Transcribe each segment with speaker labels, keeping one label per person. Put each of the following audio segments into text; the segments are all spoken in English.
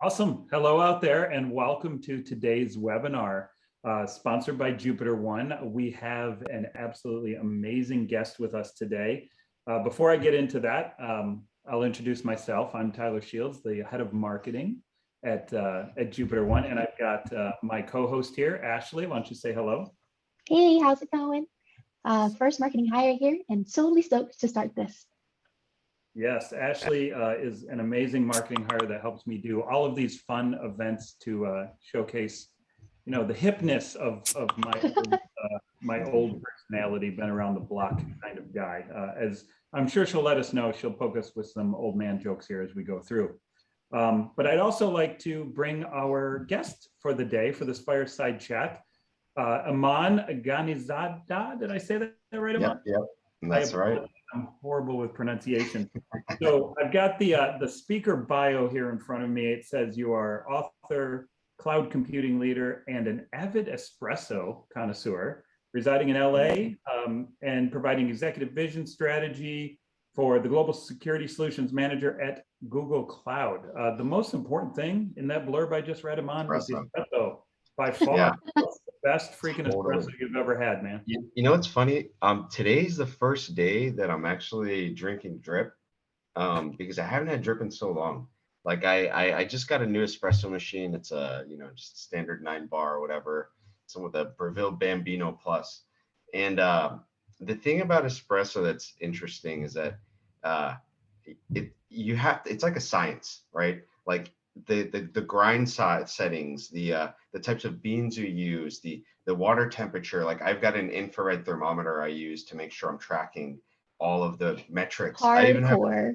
Speaker 1: Awesome. Hello out there and welcome to today's webinar sponsored by Jupiter One. We have an absolutely amazing guest with us today. Before I get into that, I'll introduce myself. I'm Tyler Shields, the head of marketing at Jupiter One, and I've got my co-host here, Ashley. Why don't you say hello?
Speaker 2: Hey, how's it going? First marketing hire here and totally stoked to start this.
Speaker 1: Yes, Ashley is an amazing marketing hire that helps me do all of these fun events to showcase, the hipness of my old personality, been around the block kind of guy. As I'm sure she'll let us know, she'll poke us with some old man jokes here as we go through. But I'd also like to bring our guest for the day for this fireside chat, Aman Ghanizada. Did I say that right, Aman?
Speaker 3: Yep, that's right.
Speaker 1: I'm horrible with pronunciation. So I've got the speaker bio here in front of me. It says you are author, cloud computing leader, and an avid espresso connoisseur residing in LA and providing executive vision strategy for the Global Security Solutions Manager at Google Cloud. The most important thing in that blurb I just read, Aman, was the espresso. By far,
Speaker 3: Yeah.
Speaker 1: That's the best freaking
Speaker 3: Totally.
Speaker 1: espresso you've ever had, man.
Speaker 3: You know what's funny? Today's the first day that I'm actually drinking drip because I haven't had drip in so long. Like I just got a new espresso machine. It's a just a standard 9 bar or whatever. It's with a Breville Bambino Plus. And the thing about espresso that's interesting is that it's like a science, right? Like the grind settings, the types of beans you use, the water temperature. Like I've got an infrared thermometer I use to make sure I'm tracking all of the metrics.
Speaker 2: Hardcore.
Speaker 3: I even have a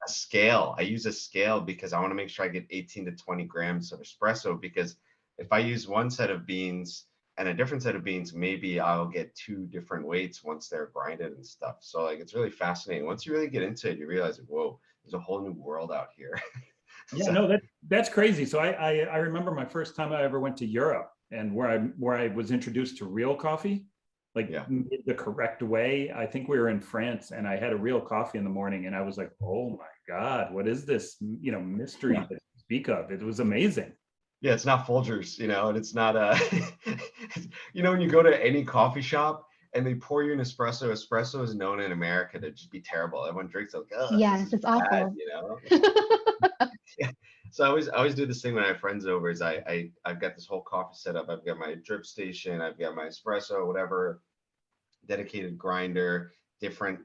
Speaker 3: scale. I use a scale because I want to make sure I get 18 to 20 grams of espresso, because if I use one set of beans and a different set of beans, maybe I'll get 2 different weights once they're grinded and stuff. So like it's really fascinating. Once you really get into it, you realize, like, whoa, there's a whole new world out here.
Speaker 1: Yeah, no, that's crazy. So I remember my first time I ever went to Europe, and where I was introduced to real coffee, like the correct way. I think we were in France, and I had a real coffee in the morning, and I was like, oh my God, what is this, mystery that you speak of? It was amazing.
Speaker 3: Yeah, it's not Folgers, and it's not when you go to any coffee shop and they pour you an espresso. Espresso is known in America to just be terrible. Everyone drinks it like, oh,
Speaker 2: yes, it's awful.
Speaker 3: Yeah. So I always do this thing when I have friends over. Is I've got this whole coffee set up. I've got my drip station. I've got my espresso, whatever, dedicated grinder, different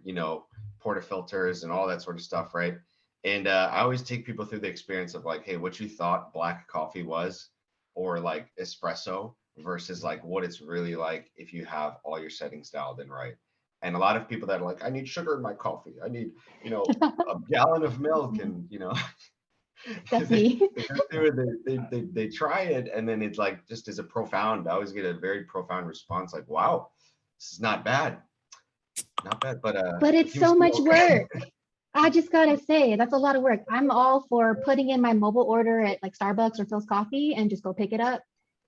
Speaker 3: portafilters and all that sort of stuff, right? And I always take people through the experience of like, hey, what you thought black coffee was, or like espresso, versus like what it's really like if you have all your settings dialed in right. And a lot of people that are like, I need sugar in my coffee. I need, a gallon of milk, and
Speaker 2: That's me.
Speaker 3: they try it, and then it's like just as a profound. I always get a very profound response, like, wow, this is not bad, but
Speaker 2: it's so much work. I just gotta say, that's a lot of work. I'm all for putting in my mobile order at like Starbucks or Phil's Coffee and just go pick it up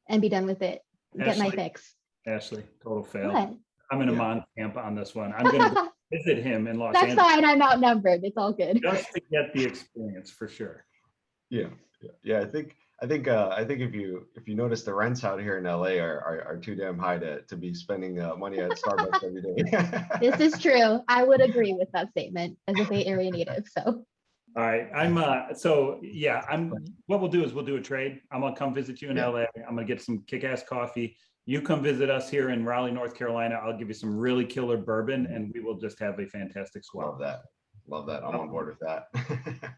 Speaker 2: and be done with it. Get my fix.
Speaker 1: Ashley, total fail.
Speaker 2: What?
Speaker 1: I'm in a Mon camp on this one. I'm going to visit him in Los Angeles.
Speaker 2: That's fine. I'm outnumbered. It's all good.
Speaker 1: Just to get the experience, for sure.
Speaker 3: Yeah. I think if you notice, the rents out here in LA are too damn high to be spending money at Starbucks every day.
Speaker 2: This is true. I would agree with that statement as a Bay Area native. So.
Speaker 1: All right. What we'll do is we'll do a trade. I'm gonna come visit you in LA. I'm gonna get some kick-ass coffee. You come visit us here in Raleigh, North Carolina. I'll give you some really killer bourbon, and we will just have a fantastic swell.
Speaker 3: Love that. I'm on board with that.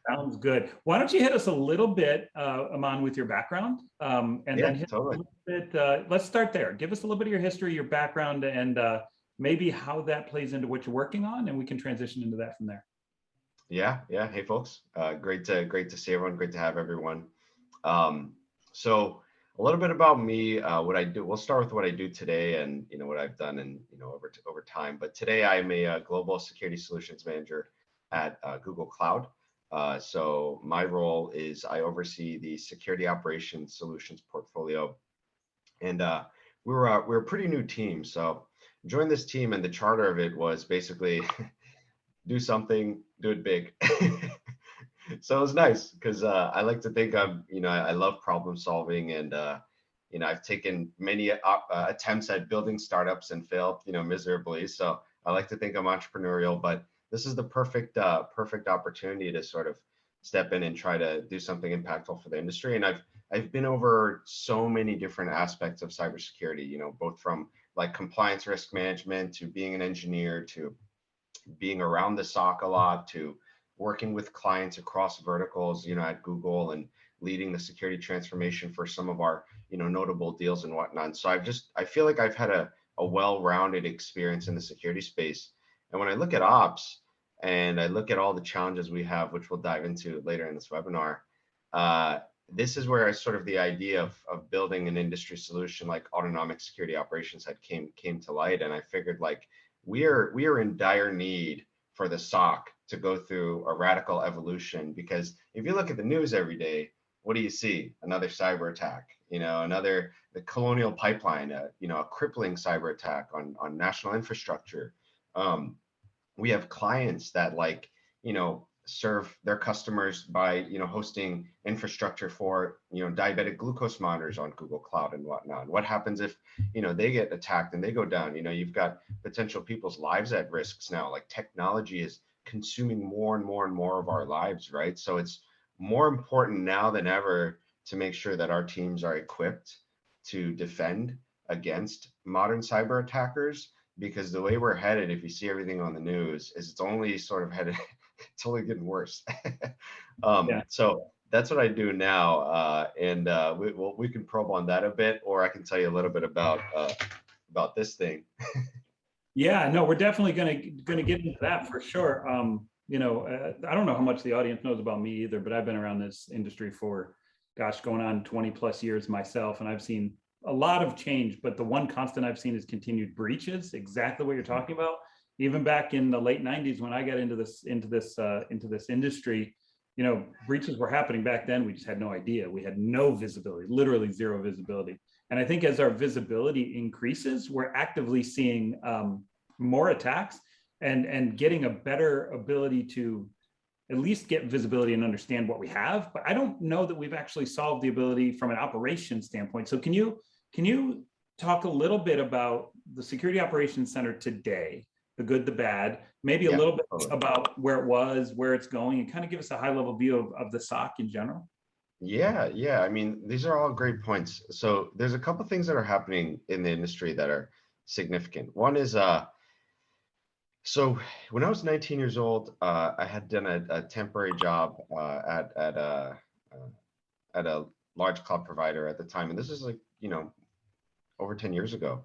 Speaker 1: Sounds good. Why don't you hit us a little bit, Aman, with your background, and then hit
Speaker 3: totally.
Speaker 1: a little bit. Let's start there. Give us a little bit of your history, your background, and maybe how that plays into what you're working on, and we can transition into that from there.
Speaker 3: Yeah. Hey, folks. Great to see everyone. Great to have everyone. So a little bit about me, what I do. We'll start with what I do today, and what I've done, and over time. But today I'm a global security solutions manager at Google Cloud. So my role is I oversee the security operations solutions portfolio, and we're a pretty new team. So joined this team, and the charter of it was basically do something, do it big. So it was nice because I like to think I'm, I love problem solving, and I've taken many attempts at building startups and failed, miserably. So I like to think I'm entrepreneurial, but this is the perfect opportunity to sort of step in and try to do something impactful for the industry. And I've been over so many different aspects of cybersecurity, both from like compliance risk management to being an engineer to being around the SOC a lot to working with clients across verticals, at Google, and leading the security transformation for some of our, notable deals and whatnot. So I feel like I've had a well-rounded experience in the security space. And when I look at ops and I look at all the challenges we have, which we'll dive into later in this webinar, this is where the idea of building an industry solution like autonomic security operations had came to light. And I figured like, we are in dire need for the SOC to go through a radical evolution, because if you look at the news every day, what do you see? Another cyber attack, the Colonial Pipeline, a crippling cyber attack on national infrastructure. We have clients that serve their customers by hosting infrastructure for diabetic glucose monitors on Google Cloud and whatnot. What happens if they get attacked and they go down? You've got potential people's lives at risks now. Like, technology is consuming more and more and more of our lives, right? So it's more important now than ever to make sure that our teams are equipped to defend against modern cyber attackers, because the way we're headed, if you see everything on the news, is it's only sort of headed it's only getting worse. So that's what I do now, and we can probe on that a bit, or I can tell you a little bit about this thing.
Speaker 1: Yeah, no, we're definitely gonna get into that for sure. I don't know how much the audience knows about me either, but I've been around this industry for, gosh, going on 20 plus years myself, and I've seen a lot of change. But the one constant I've seen is continued breaches. Exactly what you're talking about. Even back in the late 90s, when I got into this industry, breaches were happening back then. We just had no idea. We had no visibility, literally zero visibility. And I think as our visibility increases, we're actively seeing more attacks and getting a better ability to at least get visibility and understand what we have. But I don't know that we've actually solved the ability from an operations standpoint. So can you talk a little bit about the Security Operations Center today? The good, the bad, maybe a little bit about where it was, where it's going, and kind of give us a high level view of the SOC in general.
Speaker 3: Yeah. I mean, these are all great points. So there's a couple things that are happening in the industry that are significant. One is, so when I was 19 years old, I had done a temporary job at a large cloud provider at the time, and this is over 10 years ago.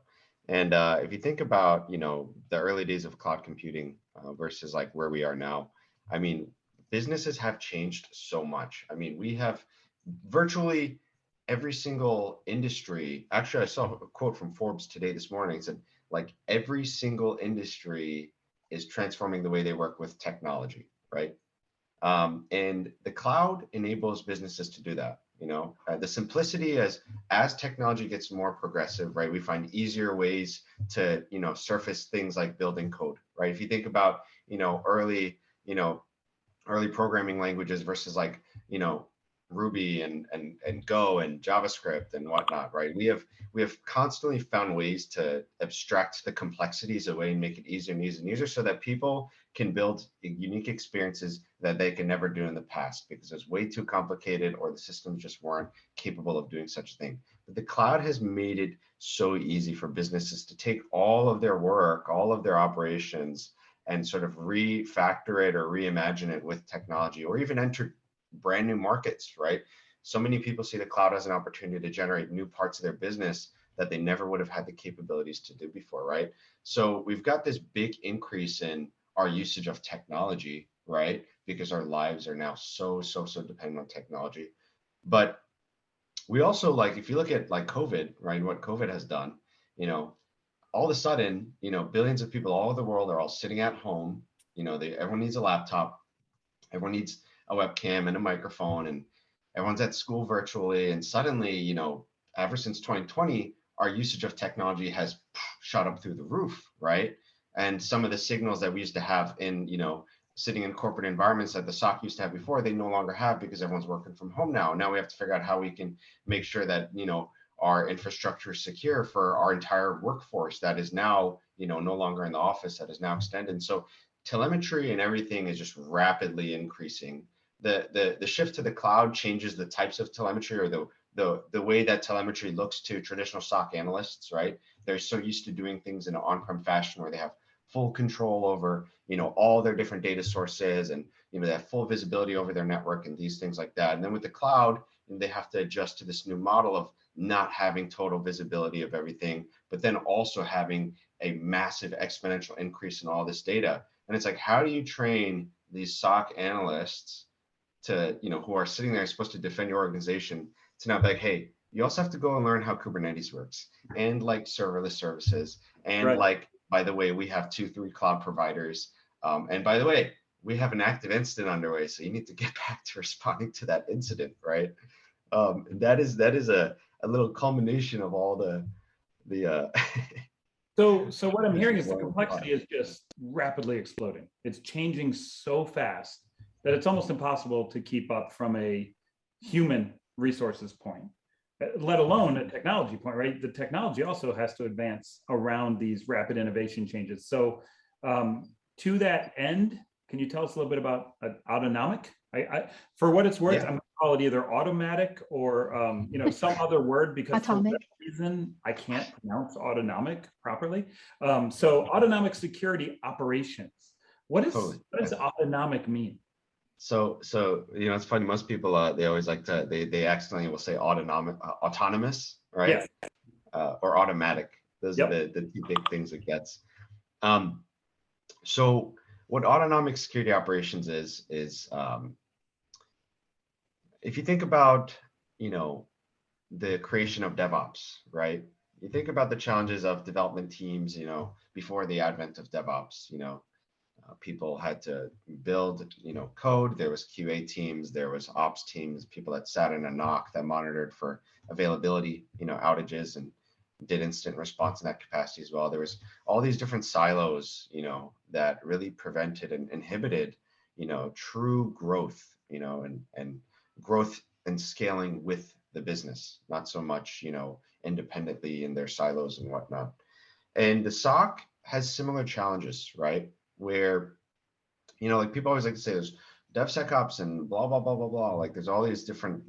Speaker 3: And if you think about, the early days of cloud computing versus like where we are now, I mean, businesses have changed so much. I mean, we have virtually every single industry. Actually, I saw a quote from Forbes today, this morning. It said, like, every single industry is transforming the way they work with technology, right? And the cloud enables businesses to do that. The simplicity as technology gets more progressive, right? We find easier ways to, surface things like building code, right? If you think about, early programming languages versus like, Ruby and Go and JavaScript and whatnot, right? We have constantly found ways to abstract the complexities away and make it easier and easier and easier, so that people can build unique experiences that they can never do in the past, because it's way too complicated or the systems just weren't capable of doing such a thing. But the cloud has made it so easy for businesses to take all of their work, all of their operations, and sort of refactor it or reimagine it with technology, or even enter brand new markets, right? So many people see the cloud as an opportunity to generate new parts of their business that they never would have had the capabilities to do before, right? So we've got this big increase in our usage of technology, right? Because our lives are now so dependent on technology. But we also, like, if you look at like COVID, right, what COVID has done, all of a sudden, billions of people all over the world are all sitting at home. Everyone needs a laptop, everyone needs a webcam and a microphone, and everyone's at school virtually. And suddenly, ever since 2020, our usage of technology has shot up through the roof, right? And some of the signals that we used to have in, sitting in corporate environments that the SOC used to have before, they no longer have because everyone's working from home now. Now we have to figure out how we can make sure that, our infrastructure is secure for our entire workforce that is now, no longer in the office, that is now extended. And so telemetry and everything is just rapidly increasing. The shift to the cloud changes the types of telemetry, or the way that telemetry looks to traditional SOC analysts, right? They're so used to doing things in an on-prem fashion where they have full control over, all their different data sources, and, they have full visibility over their network and these things like that. And then with the cloud, they have to adjust to this new model of not having total visibility of everything, but then also having a massive exponential increase in all this data. And it's like, how do you train these SOC analysts to, who are sitting there supposed to defend your organization, to not be like, hey, you also have to go and learn how Kubernetes works, and like serverless services. And
Speaker 1: Right.
Speaker 3: like, by the way, we have 2-3 cloud providers. And by the way, we have an active incident underway. So you need to get back to responding to that incident, right? That is a little culmination of all the
Speaker 1: So what I'm hearing is the complexity is just rapidly exploding. It's changing so fast that it's almost impossible to keep up from a human resources point, let alone a technology point, right? The technology also has to advance around these rapid innovation changes. So to that end, can you tell us a little bit about autonomic? For what it's worth, I'm going to call it either automatic or some other word, because
Speaker 2: Atomic.
Speaker 1: for that reason I can't pronounce autonomic properly. So autonomic security operations. What does autonomic mean?
Speaker 3: So it's funny. Most people they always like to they accidentally will say autonomous, right?
Speaker 1: Yes.
Speaker 3: Or automatic. Those are the two big things it gets. So what autonomic security operations is if you think about, the creation of DevOps, right? You think about the challenges of development teams, before the advent of DevOps, people had to build, code. There was QA teams, there was ops teams, people that sat in a NOC that monitored for availability, outages, and did incident response in that capacity as well. There was all these different silos, that really prevented and inhibited, true growth, and growth and scaling with the business, not so much, independently in their silos and whatnot. And the SOC has similar challenges, right? Where, like people always like to say there's DevSecOps and blah, blah, blah, blah, blah. Like there's all these different,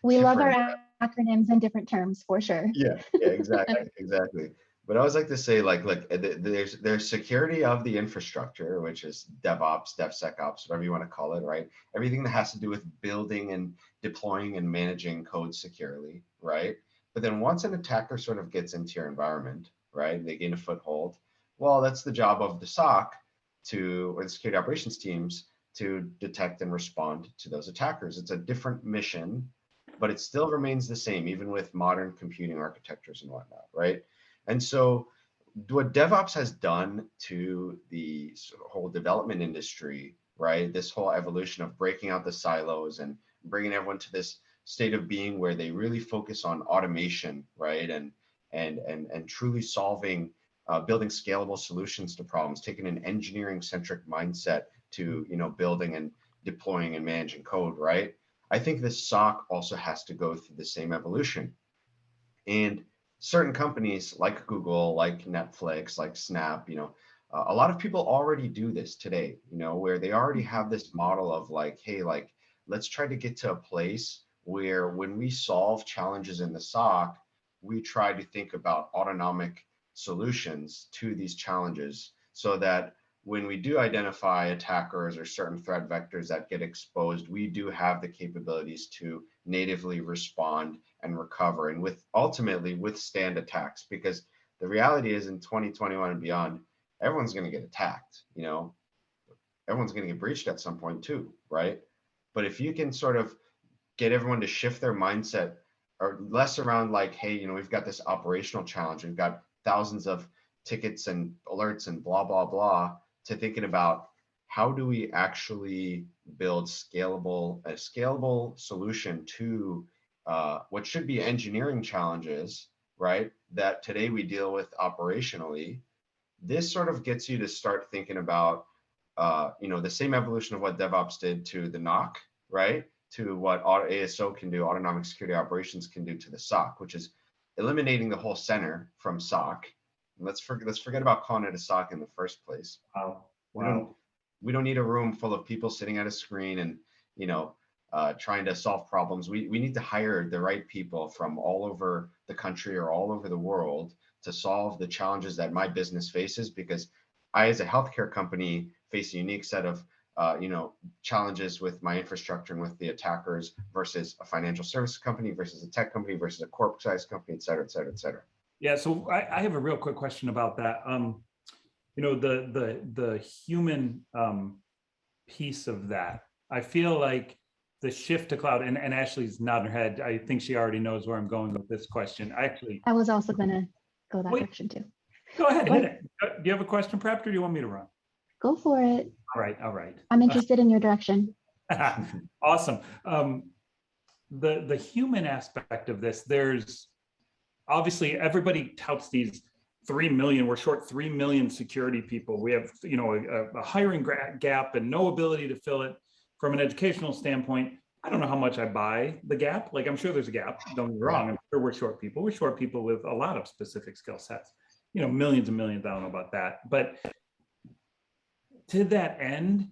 Speaker 2: We love our acronyms and different terms for sure.
Speaker 3: Yeah, exactly. But I always like to say, like, there's security of the infrastructure, which is DevOps, DevSecOps, whatever you want to call it, right? Everything that has to do with building and deploying and managing code securely, right? But then once an attacker sort of gets into your environment, right, they gain a foothold, well, that's the job of the SOC or the security operations teams to detect and respond to those attackers. It's a different mission, but it still remains the same, even with modern computing architectures and whatnot, right? And so what DevOps has done to the whole development industry, right? This whole evolution of breaking out the silos and bringing everyone to this state of being where they really focus on automation, right? And truly solving, building scalable solutions to problems, taking an engineering-centric mindset to, building and deploying and managing code, right? I think the SOC also has to go through the same evolution. And certain companies like Google, like Netflix, like Snap, a lot of people already do this today, where they already have this model of like, hey, like, let's try to get to a place where when we solve challenges in the SOC, we try to think about autonomic solutions to these challenges so that when we do identify attackers or certain threat vectors that get exposed, we do have the capabilities to natively respond and recover and ultimately withstand attacks. Because the reality is in 2021 and beyond, everyone's going to get attacked, everyone's going to get breached at some point too, right? But if you can sort of get everyone to shift their mindset or less around like, hey, we've got this operational challenge, we've got thousands of tickets and alerts and blah, blah, blah, to thinking about how do we actually build a scalable solution to what should be engineering challenges, right? That today we deal with operationally, this sort of gets you to start thinking about, the same evolution of what DevOps did to the NOC, right? To what ASO can do, autonomic security operations can do to the SOC, which is eliminating the whole center from SOC. Let's forget about calling it a SOC in the first place.
Speaker 1: Wow.
Speaker 3: We don't need a room full of people sitting at a screen and, trying to solve problems. We need to hire the right people from all over the country or all over the world to solve the challenges that my business faces, because I, as a healthcare company, face a unique set of challenges with my infrastructure and with the attackers versus a financial services company versus a tech company versus a corporate size company, et cetera, et cetera, et cetera.
Speaker 1: Yeah, so I have a real quick question about that. The human piece of that, I feel like the shift to cloud, and Ashley's nodding her head. I think she already knows where I'm going with this question.
Speaker 2: I was also gonna go that direction too.
Speaker 1: Go ahead, hit it. Do you have a question, Prep, or do you want me to run?
Speaker 2: Go for it.
Speaker 1: All right.
Speaker 2: I'm interested in your direction.
Speaker 1: Awesome. The human aspect of this, there's obviously everybody touts these 3 million, we're short 3 million security people. We have, a hiring gap and no ability to fill it. From an educational standpoint, I don't know how much I buy the gap. Like, I'm sure there's a gap, don't get me wrong. I'm sure we're short people. We're short people with a lot of specific skill sets, millions and millions, I don't know about that. But to that end,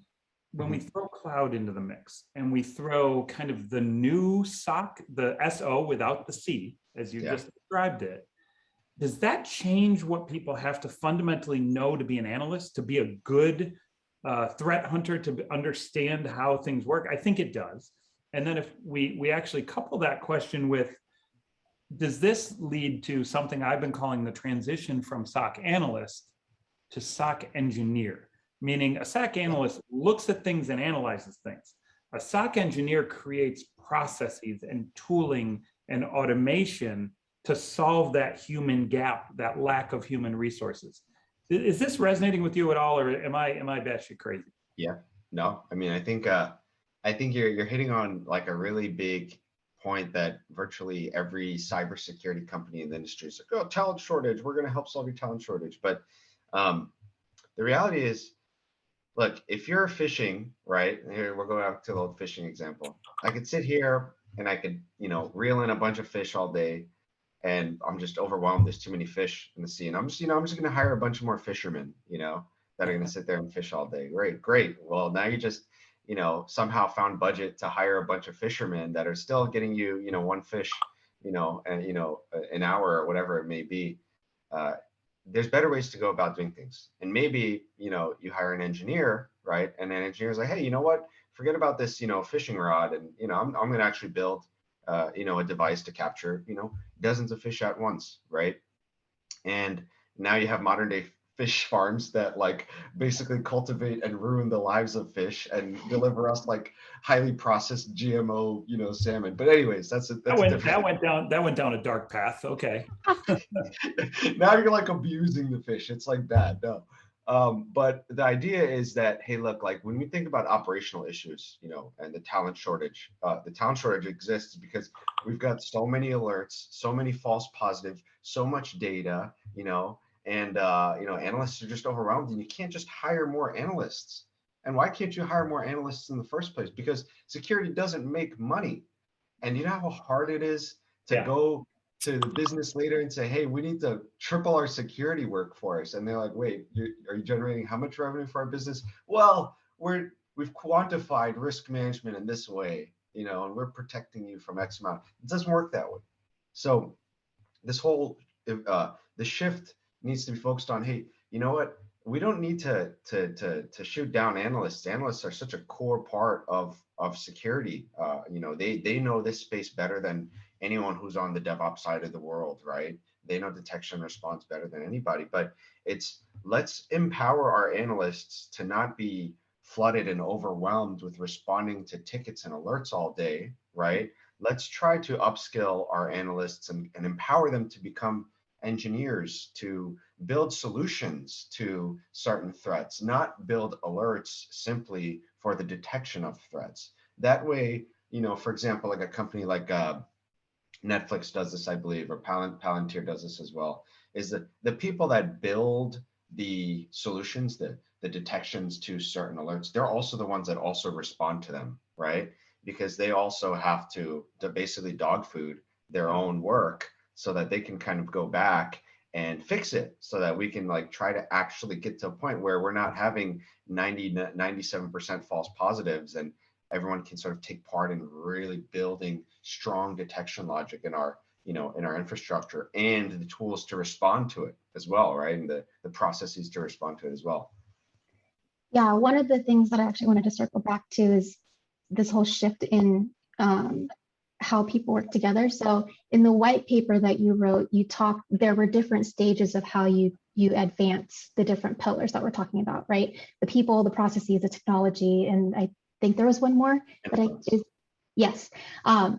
Speaker 1: when we throw cloud into the mix and we throw kind of the new SOC, the SO without the C, as you just described it, does that change what people have to fundamentally know to be an analyst, to be a good threat hunter, to understand how things work? I think it does. And then if we actually couple that question with, does this lead to something I've been calling the transition from SOC analyst to SOC engineer? Meaning a SOC analyst looks at things and analyzes things. A SOC engineer creates processes and tooling and automation to solve that human gap, that lack of human resources. Is this resonating with you at all, or am I batshit crazy?
Speaker 3: Yeah, no, I mean, I think you're hitting on like a really big point that virtually every cybersecurity company in the industry is like, oh, talent shortage, we're going to help solve your talent shortage. But the reality is, look, if you're fishing, right, here we'll go back to the old fishing example. I could sit here and I could, reel in a bunch of fish all day, and I'm just overwhelmed. There's too many fish in the sea, and I'm just going to hire a bunch of more fishermen, that are going to sit there and fish all day. Great. Well, now you just, somehow found budget to hire a bunch of fishermen that are still getting you, one fish, an hour or whatever it may be. There's better ways to go about doing things. And maybe, you hire an engineer, right? And an engineer's like, hey, you know what? Forget about this, fishing rod. And, I'm going to actually build, a device to capture, dozens of fish at once, right? And now you have modern day fish farms that like basically cultivate and ruin the lives of fish and deliver us like highly processed GMO, salmon. But anyways,
Speaker 1: that went down a dark path. Okay.
Speaker 3: Now you're like abusing the fish. It's like bad. No. But the idea is that, hey, look, like when we think about operational issues, and the talent shortage exists because we've got so many alerts, so many false positives, so much data, and analysts are just overwhelmed, and you can't just hire more analysts. And why can't you hire more analysts in the first place? Because security doesn't make money. And you know how hard it is to go to the business leader and say, hey, we need to triple our security workforce. And they're like, wait, are you generating how much revenue for our business? Well, we've quantified risk management in this way, and we're protecting you from X amount. It doesn't work that way. So this whole, the shift needs to be focused on, hey, you know what? We don't need to shoot down analysts. Analysts are such a core part of security. They know this space better than anyone who's on the DevOps side of the world, right? They know detection and response better than anybody. But let's empower our analysts to not be flooded and overwhelmed with responding to tickets and alerts all day, right? Let's try to upskill our analysts and empower them to become engineers, to build solutions to certain threats, not build alerts simply for the detection of threats. That way, for example, like a company like Netflix does this, I believe, or Palantir does this as well, is that the people that build the solutions, the detections to certain alerts, they're also the ones that also respond to them, right? Because they also have to basically dog food their own work so that they can kind of go back and fix it so that we can like try to actually get to a point where we're not having 97% false positives, and everyone can sort of take part in really building strong detection logic in our, you know, in our infrastructure, and the tools to respond to it as well, right? And the processes to respond to it as well.
Speaker 2: Yeah, one of the things that I actually wanted to circle back to is this whole shift in how people work together. So in the white paper that you wrote, there were different stages of how you advance the different pillars that we're talking about, right? The people, the processes, the technology, and I think there was one more, yes.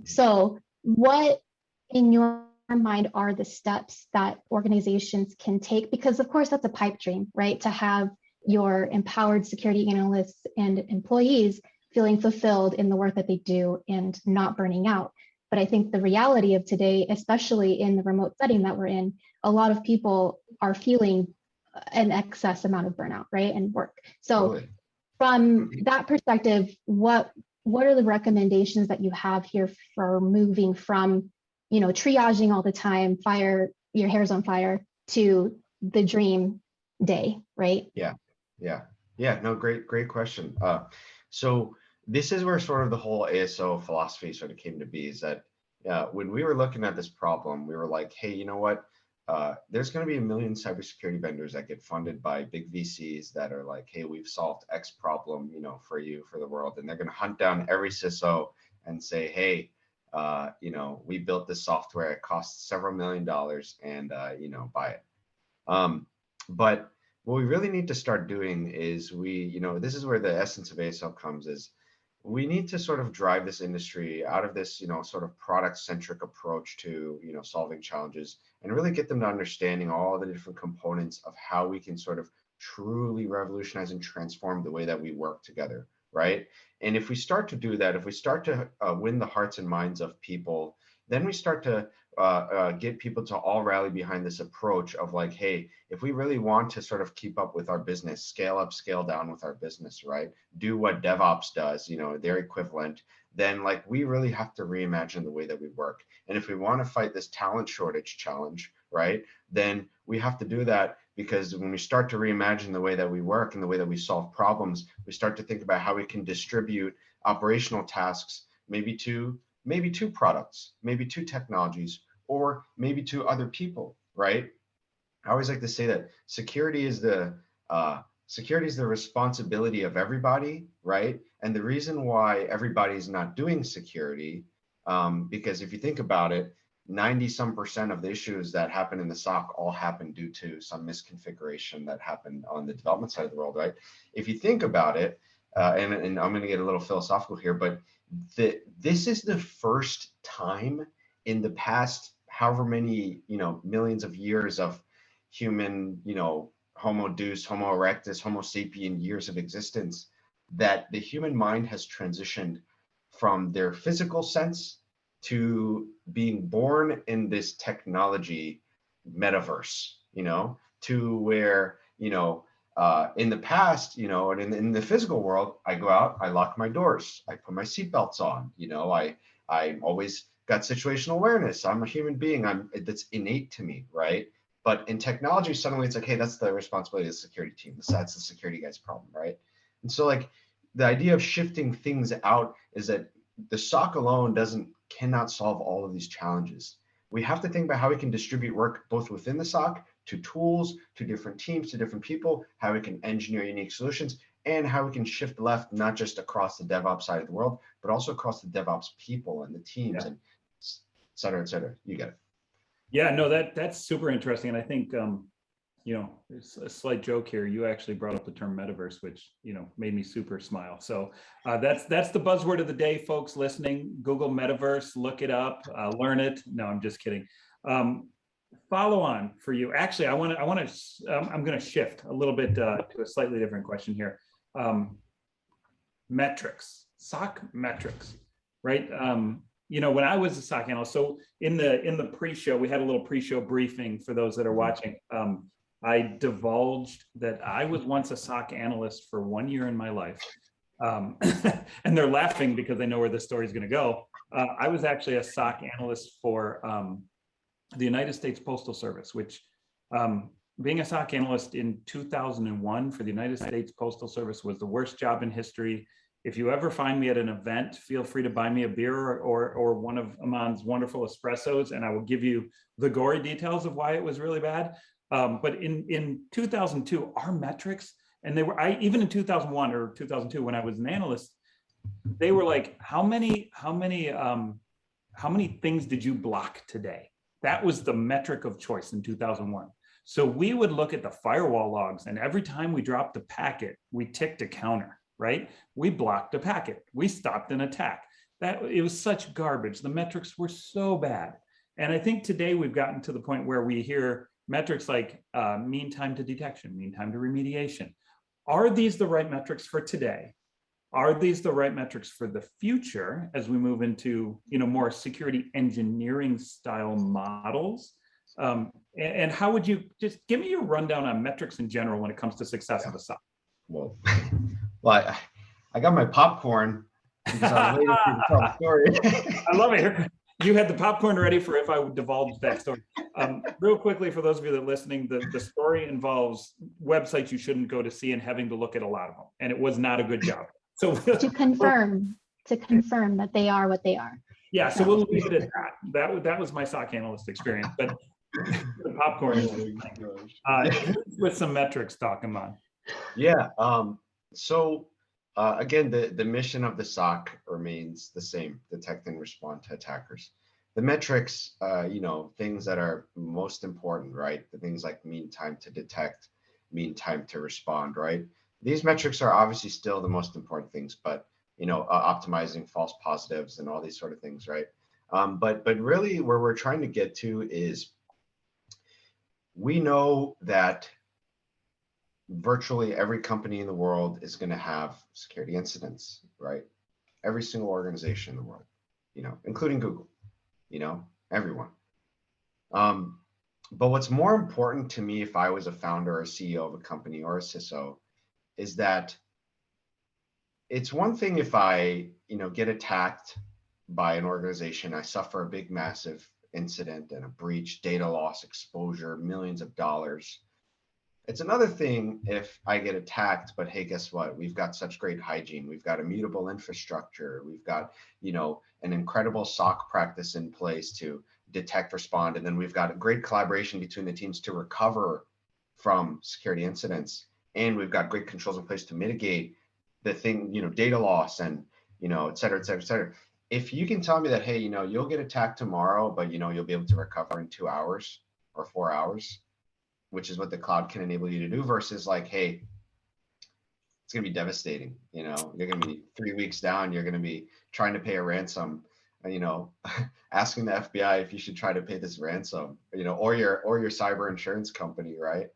Speaker 2: So what in your mind are the steps that organizations can take? Because of course that's a pipe dream, right? To have your empowered security analysts and employees feeling fulfilled in the work that they do and not burning out. But I think the reality of today, especially in the remote setting that we're in, a lot of people are feeling an excess amount of burnout, right? And work. So
Speaker 3: Totally.
Speaker 2: From that perspective, what are the recommendations that you have here for moving from, you know, triaging all the time, your hair's on fire, to the dream day, right?
Speaker 3: Yeah, no, great question. So this is where sort of the whole ASO philosophy sort of came to be, is that when we were looking at this problem, we were like, hey, you know what? There's going to be a million cybersecurity vendors that get funded by big VCs that are like, hey, we've solved X problem, you know, for you, for the world. And they're going to hunt down every CISO and say, hey, you know, we built this software, it costs several $1,000,000 and, you know, buy it. But what we really need to start doing is you know, this is where the essence of ASL comes, is we need to sort of drive this industry out of this, you know, sort of product-centric approach to, you know, solving challenges, and really get them to understanding all the different components of how we can sort of truly revolutionize and transform the way that we work together, right? And if we start to do that, if we start to win the hearts and minds of people, then we start to get people to all rally behind this approach of like, hey, if we really want to sort of keep up with our business, scale up, scale down with our business, right? Do what DevOps does, you know, their equivalent, then like we really have to reimagine the way that we work. And if we want to fight this talent shortage challenge, right, then we have to do that, because when we start to reimagine the way that we work and the way that we solve problems, we start to think about how we can distribute operational tasks, maybe to products, maybe to technologies, or maybe to other people, right? I always like to say that security is the responsibility of everybody, right? And the reason why everybody's not doing security, because if you think about it, 90% of the issues that happen in the SOC all happen due to some misconfiguration that happened on the development side of the world, right? If you think about it, and I'm going to get a little philosophical here, but this is the first time in the past however many, you know, millions of years of human, you know, Homo deus, Homo erectus, Homo sapien years of existence, that the human mind has transitioned from their physical sense to being born in this technology metaverse, you know, to where, you know, in the past, you know, and in the physical world, I go out, I lock my doors, I put my seatbelts on, you know, I always got situational awareness. I'm a human being. That's innate to me, right? But in technology, suddenly it's like, hey, that's the responsibility of the security team. That's the security guy's problem, right? And so like the idea of shifting things out is that the SOC alone cannot solve all of these challenges. We have to think about how we can distribute work both within the SOC, to tools, to different teams, to different people, how we can engineer unique solutions, and how we can shift left, not just across the DevOps side of the world, but also across the DevOps people and the teams, and et cetera, et cetera. You get it.
Speaker 1: Yeah, no, that's super interesting. And I think, you know, there's a slight joke here. You actually brought up the term metaverse, which, you know, made me super smile. So that's the buzzword of the day, folks listening. Google metaverse, look it up, learn it. No, I'm just kidding. Follow on for you. Actually, I'm going to shift a little bit to a slightly different question here. Metrics, SOC metrics, right? You know, when I was a SOC analyst, so in the pre-show, we had a little pre-show briefing for those that are watching. I divulged that I was once a SOC analyst for 1 year in my life. And they're laughing because they know where this story is going to go. I was actually a SOC analyst for the United States Postal Service, which being a SOC analyst in 2001 for the United States Postal Service was the worst job in history. If you ever find me at an event, feel free to buy me a beer or one of Aman's wonderful espressos, and I will give you the gory details of why it was really bad. But in 2002, our metrics, and they were, even in 2001 or 2002, when I was an analyst, they were like, how many things did you block today? That was the metric of choice in 2001. So we would look at the firewall logs, and every time we dropped a packet, we ticked a counter, right? We blocked a packet. We stopped an attack. It was such garbage. The metrics were so bad. And I think today we've gotten to the point where we hear metrics like mean time to detection, mean time to remediation. Are these the right metrics for today? Are these the right metrics for the future as we move into, more security engineering style models? And how would you just give me your rundown on metrics in general when it comes to success of a SOC?
Speaker 3: Well, I got my popcorn because I was waiting for you to tell the story.
Speaker 1: I love it. You had the popcorn ready for if I would divulge that story. Real quickly, for those of you that are listening, the story involves websites you shouldn't go to see and having to look at a lot of them. And it was not a good job. So
Speaker 2: to confirm that they are what they are.
Speaker 1: Yeah, so we'll leave it at that. That was my SOC analyst experience, but the popcorn is with some metrics talking on.
Speaker 3: Yeah. So again, the mission of the SOC remains the same: detect and respond to attackers. The metrics, things that are most important, right? The things like mean time to detect, mean time to respond, right? These metrics are obviously still the most important things, but optimizing false positives and all these sort of things, right? But really, where we're trying to get to is, we know that virtually every company in the world is going to have security incidents, right? Every single organization in the world, including Google, everyone. But what's more important to me, if I was a founder or a CEO of a company or a CISO, is that it's one thing if I, get attacked by an organization, I suffer a big, massive incident and a breach, data loss, exposure, millions of dollars. It's another thing if I get attacked, but hey, guess what? We've got such great hygiene. We've got immutable infrastructure. We've got, an incredible SOC practice in place to detect, respond. And then we've got a great collaboration between the teams to recover from security incidents. And we've got great controls in place to mitigate the thing, data loss and, et cetera, et cetera, et cetera. If you can tell me that, hey, you'll get attacked tomorrow, but, you'll be able to recover in 2 hours or 4 hours, which is what the cloud can enable you to do, versus like, hey, it's going to be devastating. You're going to be 3 weeks down. You're going to be trying to pay a ransom, asking the FBI if you should try to pay this ransom, or your cyber insurance company, right?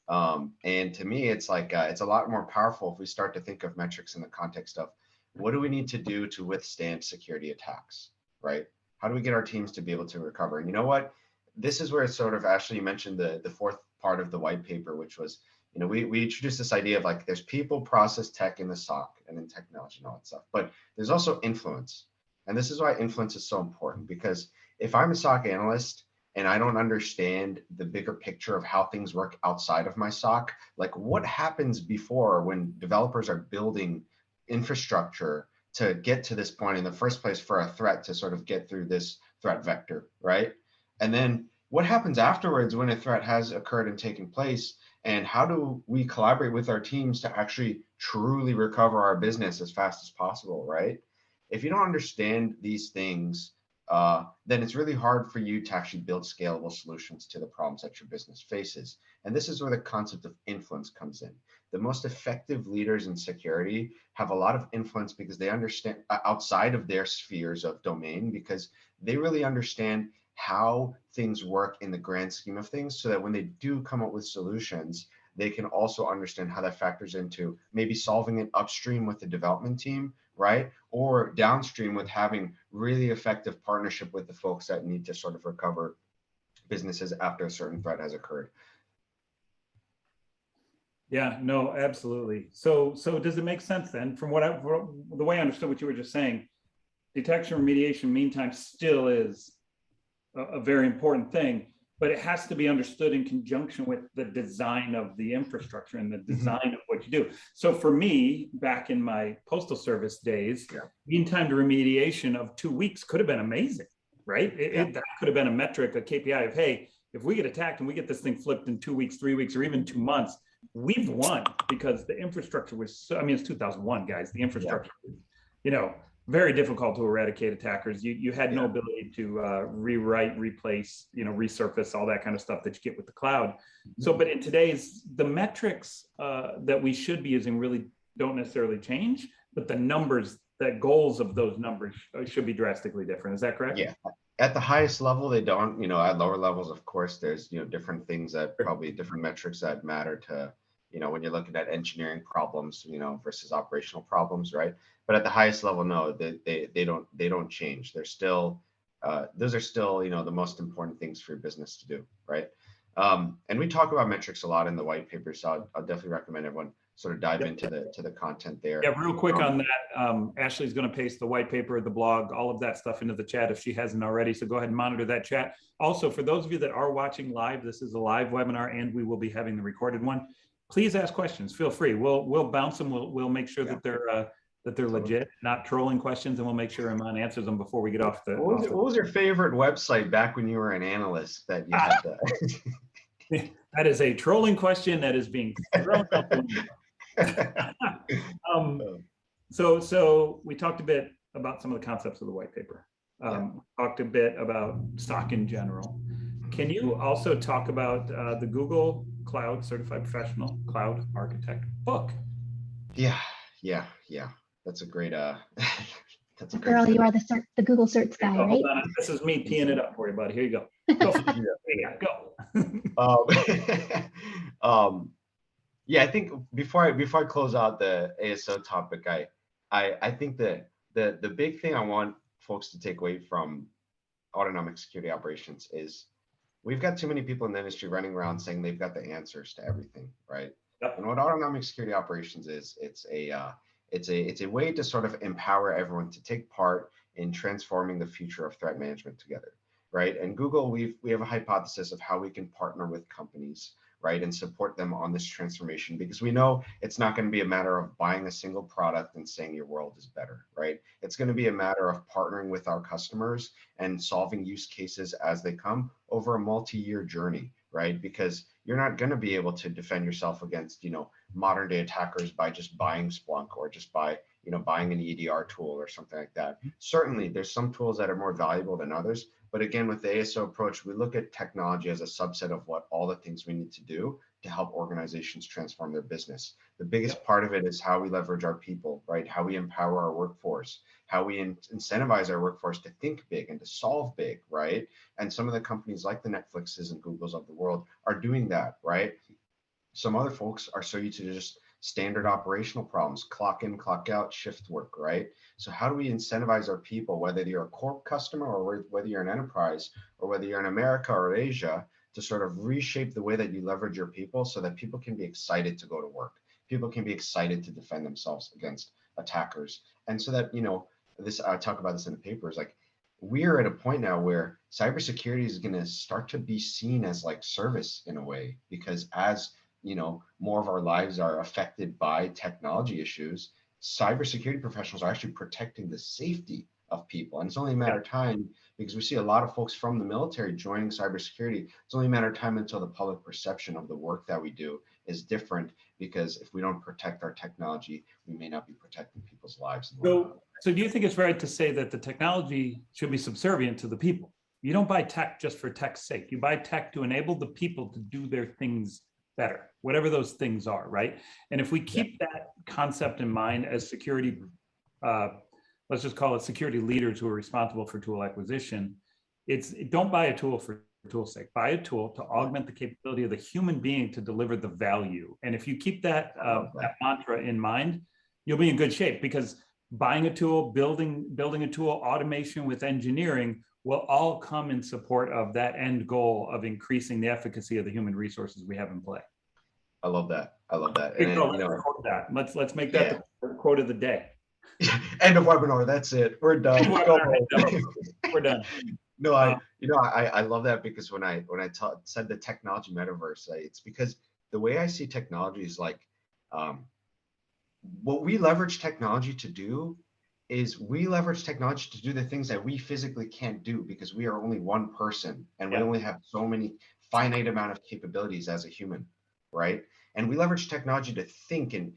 Speaker 3: And to me, it's like, it's a lot more powerful if we start to think of metrics in the context of, what do we need to do to withstand security attacks, right? How do we get our teams to be able to recover? And you know what? This is where it's sort of, Ashley, you mentioned the fourth part of the white paper, which was, we introduced this idea of like, there's people, process, tech in the SOC and in technology and all that stuff, but there's also influence. And this is why influence is so important, because if I'm a SOC analyst and I don't understand the bigger picture of how things work outside of my SOC, like what happens before when developers are building infrastructure to get to this point in the first place for a threat to sort of get through this threat vector, right? And then what happens afterwards when a threat has occurred and taken place, and how do we collaborate with our teams to actually truly recover our business as fast as possible, right? If you don't understand these things, then it's really hard for you to actually build scalable solutions to the problems that your business faces. And this is where the concept of influence comes in. The most effective leaders in security have a lot of influence because they understand outside of their spheres of domain, because they really understand how things work in the grand scheme of things, so that when they do come up with solutions, they can also understand how that factors into maybe solving it upstream with the development team, right? Or downstream with having really effective partnership with the folks that need to sort of recover businesses after a certain threat has occurred.
Speaker 1: Yeah, no, absolutely. So does it make sense then, from the way I understood what you were just saying, detection remediation meantime still is a very important thing, but it has to be understood in conjunction with the design of the infrastructure and the design of what you do. So for me, back in my postal service days, mean time to remediation of 2 weeks could have been amazing, right? That could have been a metric, a KPI of, hey, if we get attacked and we get this thing flipped in 2 weeks, 3 weeks, or even 2 months, we've won, because the infrastructure was so, I mean, it's 2001, guys, the infrastructure, very difficult to eradicate attackers. You had no ability to rewrite, replace, resurface, all that kind of stuff that you get with the cloud. So, but in today's, the metrics that we should be using really don't necessarily change, but the numbers, the goals of those numbers should be drastically different. Is that correct?
Speaker 3: Yeah. At the highest level, they don't, at lower levels, of course, there's, different things that probably different metrics that matter to, when you're looking at engineering problems, versus operational problems, right? But at the highest level, no, they don't change. They're still, those are still, the most important things for your business to do, right? And we talk about metrics a lot in the white paper, so I'll definitely recommend everyone sort of dive into the content there.
Speaker 1: Yeah, real quick on that, Ashley's going to paste the white paper, the blog, all of that stuff into the chat if she hasn't already. So go ahead and monitor that chat. Also, for those of you that are watching live, this is a live webinar, and we will be having the recorded one. Please ask questions. Feel free. We'll bounce them. We'll make sure that they're legit, not trolling questions, and we'll make sure Iman answers them before we get off the.
Speaker 3: What was your favorite website back when you were an analyst that you had to?
Speaker 1: That is a trolling question that is being thrown out the window. So we talked a bit about some of the concepts of the white paper. Talked a bit about SOC in general. Can you also talk about the Google Cloud Certified Professional Cloud Architect book?
Speaker 2: Yeah.
Speaker 3: That's a great. That's a great.
Speaker 2: Girl, you are the Google search guy, right?
Speaker 1: Hold on. This is me teeing it up for you, buddy. Here you go. Go.
Speaker 3: Yeah, I think before I close out the ASO topic, I think that the big thing I want folks to take away from autonomic security operations is we've got too many people in the industry running around saying they've got the answers to everything, right? Yep. And what autonomic security operations is, it's a way to sort of empower everyone to take part in transforming the future of threat management together, right? And Google, we have a hypothesis of how we can partner with companies, right, and support them on this transformation, because we know it's not going to be a matter of buying a single product and saying your world is better, right? It's going to be a matter of partnering with our customers and solving use cases as they come over a multi-year journey, right? Because you're not going to be able to defend yourself against, modern day attackers by just buying Splunk or just by, buying an EDR tool or something like that. Certainly, there's some tools that are more valuable than others. But again, with the ASO approach, we look at technology as a subset of what all the things we need to do to help organizations transform their business. The biggest part of it is how we leverage our people, right? How we empower our workforce, how we incentivize our workforce to think big and to solve big, right? And some of the companies like the Netflixes and Googles of the world are doing that, right? Some other folks are so used to just standard operational problems, clock in, clock out, shift work, right? So how do we incentivize our people, whether you're a corp customer or whether you're an enterprise or whether you're in America or Asia, to sort of reshape the way that you leverage your people so that people can be excited to go to work. People can be excited to defend themselves against attackers. And so that, I talk about this in the papers, like we're at a point now where cybersecurity is going to start to be seen as like service in a way, because as more of our lives are affected by technology issues, cybersecurity professionals are actually protecting the safety of people. And it's only a matter of time, because we see a lot of folks from the military joining cybersecurity. It's only a matter of time until the public perception of the work that we do is different, because if we don't protect our technology, we may not be protecting people's lives.
Speaker 1: So do you think it's right to say that the technology should be subservient to the people? You don't buy tech just for tech's sake. You buy tech to enable the people to do their things better, whatever those things are, right? And if we keep that concept in mind as security, let's just call it security leaders who are responsible for tool acquisition, don't buy a tool for tool's sake. Buy a tool to augment the capability of the human being to deliver the value. And if you keep that mantra in mind, you'll be in good shape, because buying a tool, building a tool, automation with engineering will all come in support of that end goal of increasing the efficacy of the human resources we have in play.
Speaker 3: I love that. I love that.
Speaker 1: Hey,
Speaker 3: And
Speaker 1: so
Speaker 3: then,
Speaker 1: let's record that. Let's make
Speaker 3: yeah.
Speaker 1: that the quote of the day.
Speaker 3: End of webinar. That's it. We're done. Go home.
Speaker 1: We're done.
Speaker 3: No, I love that, because when I said the technology metaverse, it's because the way I see technology is like, what we leverage technology to do is we leverage technology to do the things that we physically can't do, because we are only one person and we only have so many finite amount of capabilities as a human, right? And we leverage technology to think and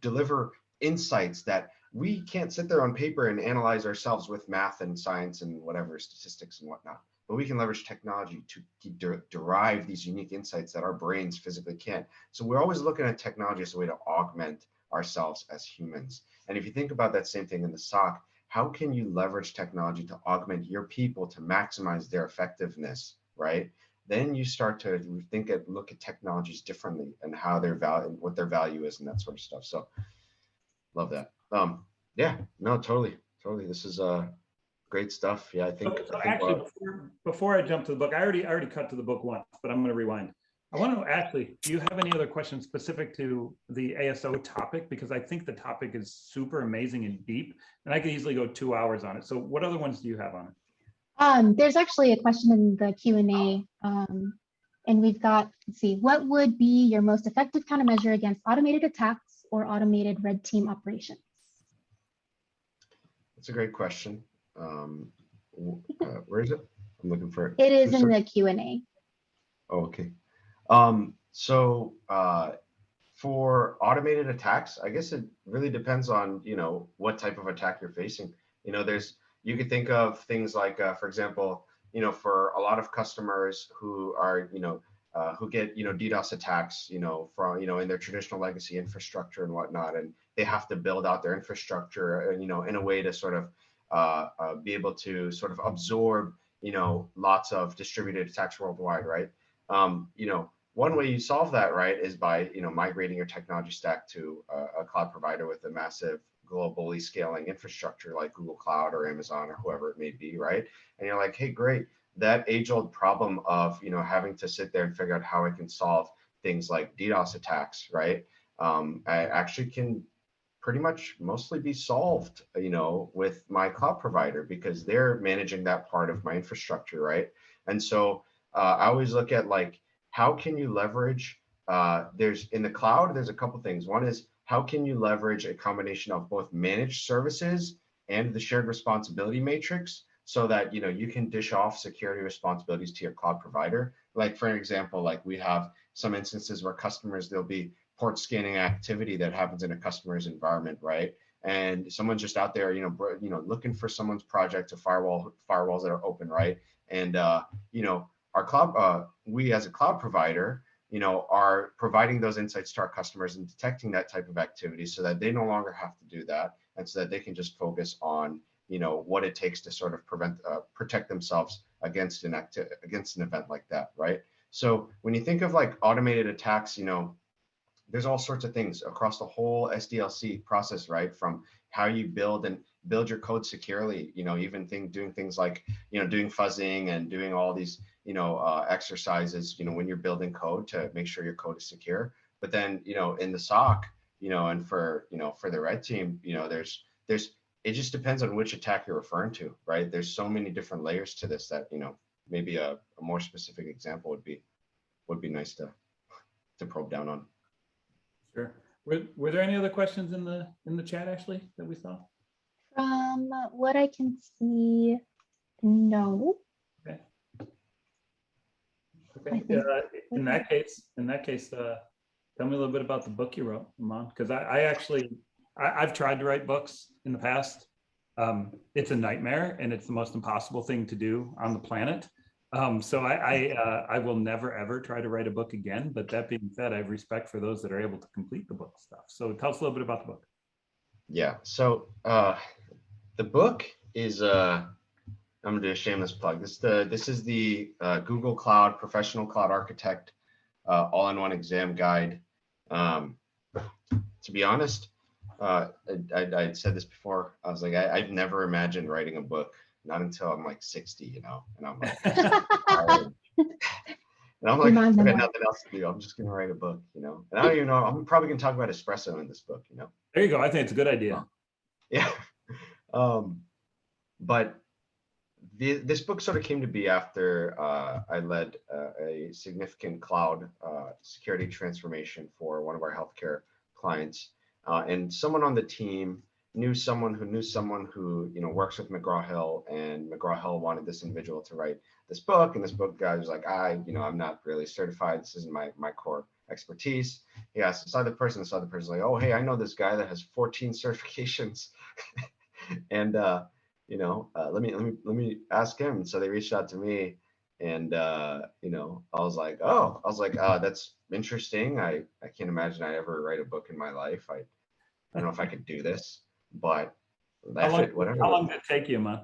Speaker 3: deliver insights that we can't sit there on paper and analyze ourselves with math and science and whatever, statistics and whatnot. But we can leverage technology to derive these unique insights that our brains physically can't. So we're always looking at technology as a way to augment ourselves as humans. And if you think about that same thing in the SOC, how can you leverage technology to augment your people to maximize their effectiveness, right? Then you start to look at technologies differently and how their value, what their value is, and that sort of stuff. So love that. Yeah, no, totally. This is great stuff. Yeah, I think
Speaker 1: actually, before I jump to the book, I already cut to the book once, but I'm going to rewind. I want to actually, do you have any other questions specific to the ASO topic? Because I think the topic is super amazing and deep, and I could easily go 2 hours on it. So what other ones do you have on it?
Speaker 2: There's actually a question in the Q&A, and we've got, let's see, what would be your most effective countermeasure against automated attacks or automated red team operations?
Speaker 3: That's a great question. Where is it? I'm looking for it.
Speaker 2: It is in the Q&A.
Speaker 3: Oh, okay. So for automated attacks, I guess it really depends on, what type of attack you're facing. You could think of things like, for example, for a lot of customers who are, who get, DDoS attacks, from, in their traditional legacy infrastructure and whatnot, and they have to build out their infrastructure, in a way to sort of be able to sort of absorb, lots of distributed attacks worldwide, right? One way you solve that, right, is by, migrating your technology stack to a cloud provider with a massive globally scaling infrastructure like Google Cloud or Amazon or whoever it may be, right? And you're like, hey, great. That age-old problem of, having to sit there and figure out how I can solve things like DDoS attacks, right? I actually can pretty much mostly be solved, with my cloud provider, because they're managing that part of my infrastructure, right? And so I always look at like, how can you leverage, in the cloud, there's a couple things. One is, how can you leverage a combination of both managed services and the shared responsibility matrix, so that, you can dish off security responsibilities to your cloud provider. Like, for example, like we have some instances where customers, there'll be port scanning activity that happens in a customer's environment, right? And someone's just out there, looking for someone's project to firewalls that are open, right? And, our cloud, we as a cloud provider, are providing those insights to our customers and detecting that type of activity, so that they no longer have to do that, and so that they can just focus on, what it takes to sort of protect themselves against an event like that, right? So when you think of like automated attacks, there's all sorts of things across the whole SDLC process, right? From how you build your code securely, even doing things like, doing fuzzing and doing all these, exercises, when you're building code to make sure your code is secure. But then, in the SOC, and for the red team, it just depends on which attack you're referring to, right? There's so many different layers to this that, maybe a more specific example would be nice to probe down on.
Speaker 1: Sure. Were there any other questions in the chat, Ashley, that we saw?
Speaker 2: From what I can see, no.
Speaker 1: Okay. In that case, tell me a little bit about the book you wrote, Iman, because I've tried to write books in the past. It's a nightmare, and it's the most impossible thing to do on the planet. So I will never ever try to write a book again. But that being said, I have respect for those that are able to complete the book stuff. So tell us a little bit about the book.
Speaker 3: Yeah. So the book is I'm gonna do a shameless plug. This is the Google Cloud Professional Cloud Architect all-in-one exam guide. To be honest, I said this before. I was like, I've never imagined writing a book, not until I'm like 60, and I'm like, And I'm like,
Speaker 2: Remind
Speaker 3: I
Speaker 2: them
Speaker 3: got
Speaker 2: what.
Speaker 3: nothing else to do. I'm just gonna write a book, you know. And I don't even know. I'm probably gonna talk about espresso in this book, you know.
Speaker 1: There you go. I think it's a good idea.
Speaker 3: Yeah. But this book sort of came to be after I led a significant cloud security transformation for one of our healthcare clients, and someone on the team knew someone who knew someone who, you know, works with McGraw-Hill, and McGraw-Hill wanted this individual to write this book, and this book guy was like, you know, I'm not really certified. This isn't my core expertise. He asked this other person. This other person's like, oh, hey, I know this guy that has 14 certifications, and you know, let me ask him. So they reached out to me, and you know, I was like, that's interesting. I can't imagine I ever write a book in my life. I don't know if I could do this, but whatever.
Speaker 1: How long did it take you, man?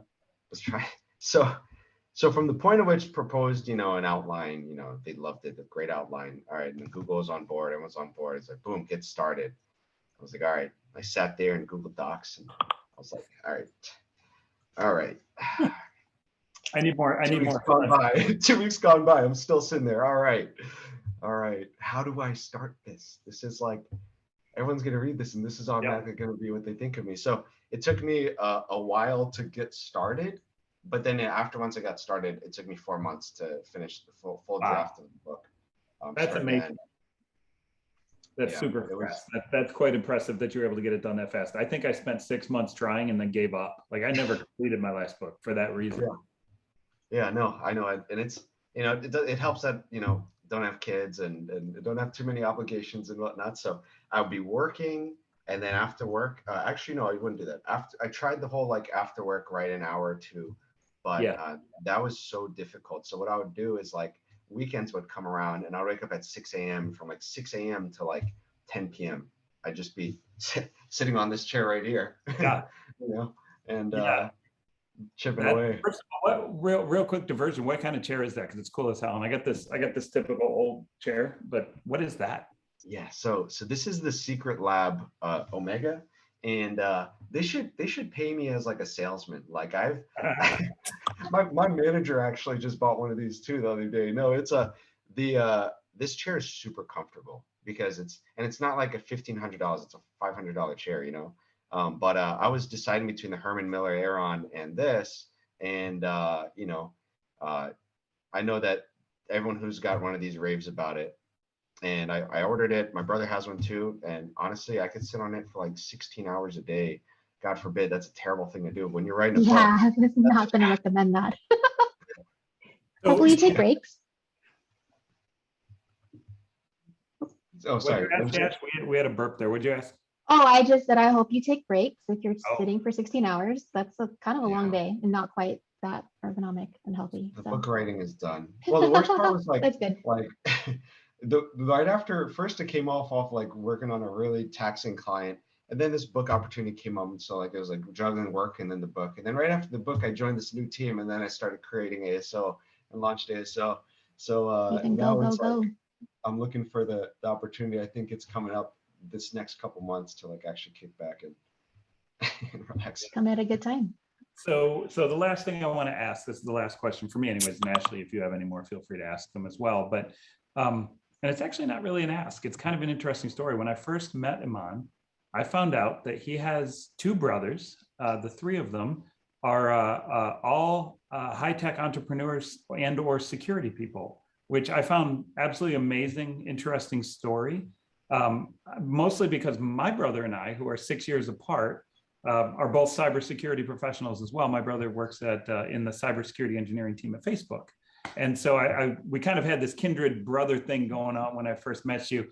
Speaker 3: Let's try. So from the point at which proposed, you know, an outline, you know, they loved it, the great outline. All right, and then Google's on board, everyone's on board. It's like, boom, get started. I was like, all right. I sat there in Google Docs, and I was like, all right.
Speaker 1: I need more.
Speaker 3: 2 weeks gone by. I'm still sitting there. All right. How do I start this? This is like, everyone's going to read this, and this is automatically going to be what they think of me. So it took me a while to get started, but then once I got started, it took me 4 months to finish the full draft of the book.
Speaker 1: That's amazing. That's super fast. That's quite impressive that you were able to get it done that fast. I think I spent 6 months trying and then gave up. Like, I never completed my last book for that reason.
Speaker 3: Yeah, no, I know. And it's, you know, it helps that, you know, don't have kids and don't have too many obligations and whatnot. So I'll be working, and then after work, actually, no, I wouldn't do that. I tried the whole, like, after work, write an hour or two, but that was so difficult. So what I would do is, like, weekends would come around, and I'd wake up at 6 a.m. From like 6 a.m. to like 10 p.m. I'd just be sitting on this chair right here, you know, and chipping away.
Speaker 1: First of all, real quick diversion. What kind of chair is that? Because it's cool as hell. And I got this typical old chair, but what is that?
Speaker 3: Yeah, so this is the Secret Lab Omega, and they should pay me as like a salesman. Like my manager actually just bought one of these too the other day. No, it's this chair is super comfortable because it's not like a $1,500, it's a $500 chair, you know. But I was deciding between the Herman Miller Aeron and this, and you know, I know that everyone who's got one of these raves about it. And I ordered it. My brother has one too. And honestly, I could sit on it for like 16 hours a day. God forbid, that's a terrible thing to do when you're writing a book.
Speaker 2: Yeah, I was not going to recommend that. Hopefully you take breaks.
Speaker 3: Oh, sorry.
Speaker 1: We had a burp there. What'd you ask?
Speaker 2: Oh, I just said I hope you take breaks. If you're sitting for 16 hours, that's kind of a long day and not quite that ergonomic and healthy.
Speaker 3: The book writing is done. Well, the worst part was like,
Speaker 2: that's good.
Speaker 3: Like right after, first it came off like working on a really taxing client, and then this book opportunity came up, and so like it was like juggling work and then the book, and then right after the book I joined this new team, and then I started creating ASO and launched ASO. So now it's like I'm looking for the opportunity. I think it's coming up this next couple months to like actually kick back and relax.
Speaker 2: Come at a good time.
Speaker 1: So the last thing I want to ask, this is the last question for me anyways, and Ashley, if you have any more, feel free to ask them as well. But and it's actually not really an ask. It's kind of an interesting story. When I first met Iman, I found out that he has two brothers. The three of them are all high-tech entrepreneurs and or security people, which I found absolutely amazing, interesting story. Mostly because my brother and I, who are 6 years apart, are both cybersecurity professionals as well. My brother works in the cybersecurity engineering team at Facebook. And so we kind of had this kindred brother thing going on when I first met you.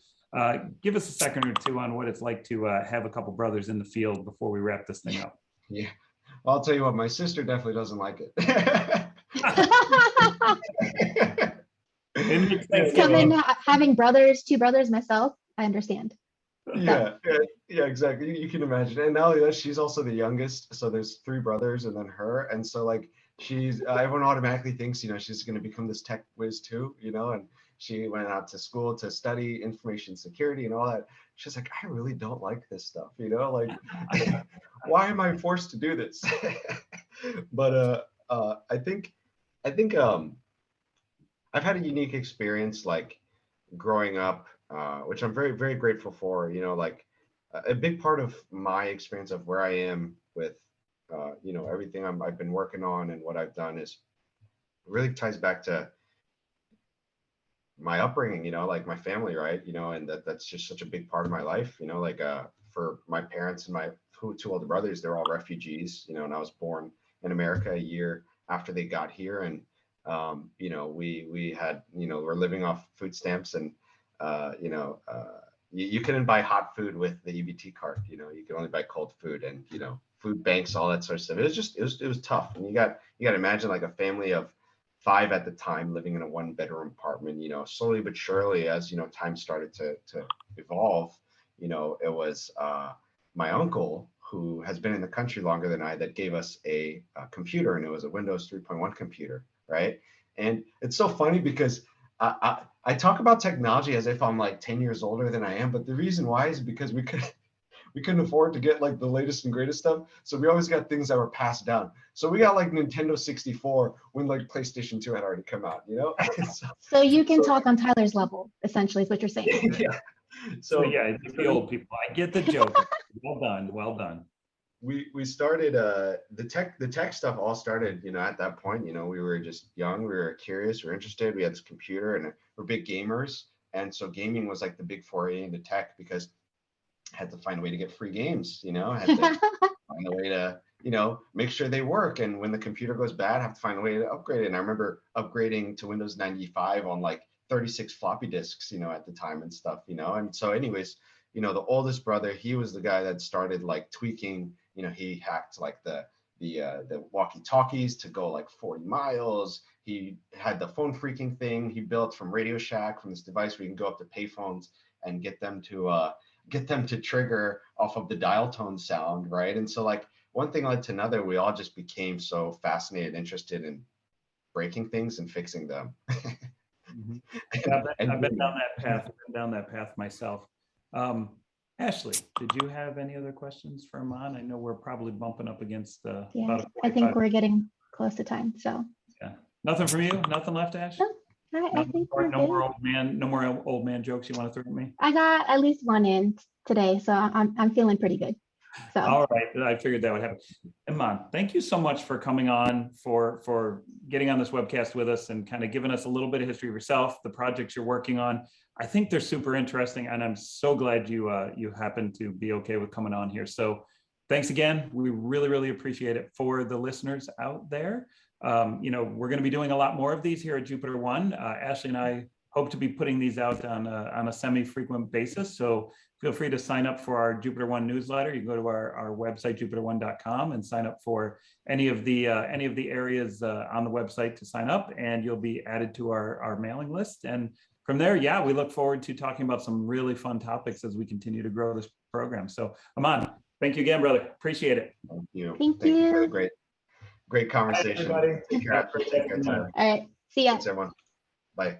Speaker 1: Give us a second or two on what it's like to have a couple brothers in the field before we wrap this thing up.
Speaker 3: Yeah, I'll tell you what, my sister definitely doesn't like it.
Speaker 2: Having two brothers myself, I understand.
Speaker 3: Yeah, exactly. You can imagine. And not only that, she's also the youngest. So there's three brothers and then her. And so like everyone automatically thinks, you know, she's going to become this tech whiz too, you know, and she went out to school to study information security and all that. She's like, I really don't like this stuff, you know, like, why am I forced to do this? But I think I've had a unique experience, like growing up, which I'm very, very grateful for. You know, like a big part of my experience of where I am with, you know, everything I've been working on and what I've done is really ties back to my upbringing, you know, like my family, right? You know, and that's just such a big part of my life, you know, like for my parents and my two older brothers, they're all refugees, you know, and I was born in America a year after they got here. And you know, we had, you know, we're living off food stamps and you know, you couldn't buy hot food with the EBT card, you know, you could only buy cold food and, you know, food banks, all that sort of stuff. It was just, it was tough. And you got to imagine like a family of 5 at the time living in a 1-bedroom apartment, you know, slowly but surely as, you know, time started to evolve, you know, it was my uncle who has been in the country longer than I that gave us a computer, and it was a Windows 3.1 computer, right? And it's so funny because I talk about technology as if I'm like 10 years older than I am, but the reason why is because we couldn't afford to get like the latest and greatest stuff. So we always got things that were passed down. So we got like Nintendo 64 when like PlayStation 2 had already come out, you know?
Speaker 2: So you can talk on Tyler's level, essentially, is what you're saying.
Speaker 3: Yeah.
Speaker 1: So yeah, the old people, I get the joke. Well done, well done.
Speaker 3: We started the tech stuff all started, you know, at that point, you know, we were just young, we were curious, we were interested, we had this computer and we're big gamers. And so gaming was like the big foray into tech because I had to find a way to get free games, you know, I had to find a way to, you know, make sure they work. And when the computer goes bad, I have to find a way to upgrade it. And I remember upgrading to Windows 95 on like 36 floppy disks, you know, at the time and stuff, you know. And so anyways, you know, the oldest brother, he was the guy that started like tweaking, you know, he hacked like the walkie-talkies to go like 40 miles. He had the phone freaking thing he built from Radio Shack, from this device where you can go up to payphones and get them to trigger off of the dial tone sound, right? And so like one thing led to another, we all just became so fascinated, interested in breaking things and fixing them.
Speaker 1: Mm-hmm. I've been down that path myself. Ashley, did you have any other questions for Aman? I know we're probably bumping up against
Speaker 2: yeah,
Speaker 1: about
Speaker 2: I think we're getting close to time. So
Speaker 1: yeah, nothing from you. Nothing left, Ash.
Speaker 2: No, I think we're
Speaker 1: no
Speaker 2: good.
Speaker 1: more old man jokes you want to throw at me.
Speaker 2: I got at least one in today, so I'm feeling pretty good. So
Speaker 1: all right, I figured that would happen. Aman, thank you so much for coming on, for getting on this webcast with us and kind of giving us a little bit of history of yourself, the projects you're working on. I think they're super interesting, and I'm so glad you happened to be okay with coming on here. So thanks again. We really, really appreciate it. For the listeners out there, you know, we're going to be doing a lot more of these here at Jupiter One. Ashley and I hope to be putting these out on a semi-frequent basis. So feel free to sign up for our Jupiter One newsletter. You can go to our website, jupiter1.com, and sign up for any of the areas on the website to sign up, and you'll be added to our mailing list. And from there, yeah, we look forward to talking about some really fun topics as we continue to grow this program. So Aman, thank you again, brother. Appreciate it.
Speaker 3: Thank you.
Speaker 2: Thank you
Speaker 3: for the great conversation.
Speaker 1: Bye, everybody.
Speaker 3: Take care. Take care, Tyler.
Speaker 2: all right, see ya.
Speaker 3: Thanks, everyone. Bye.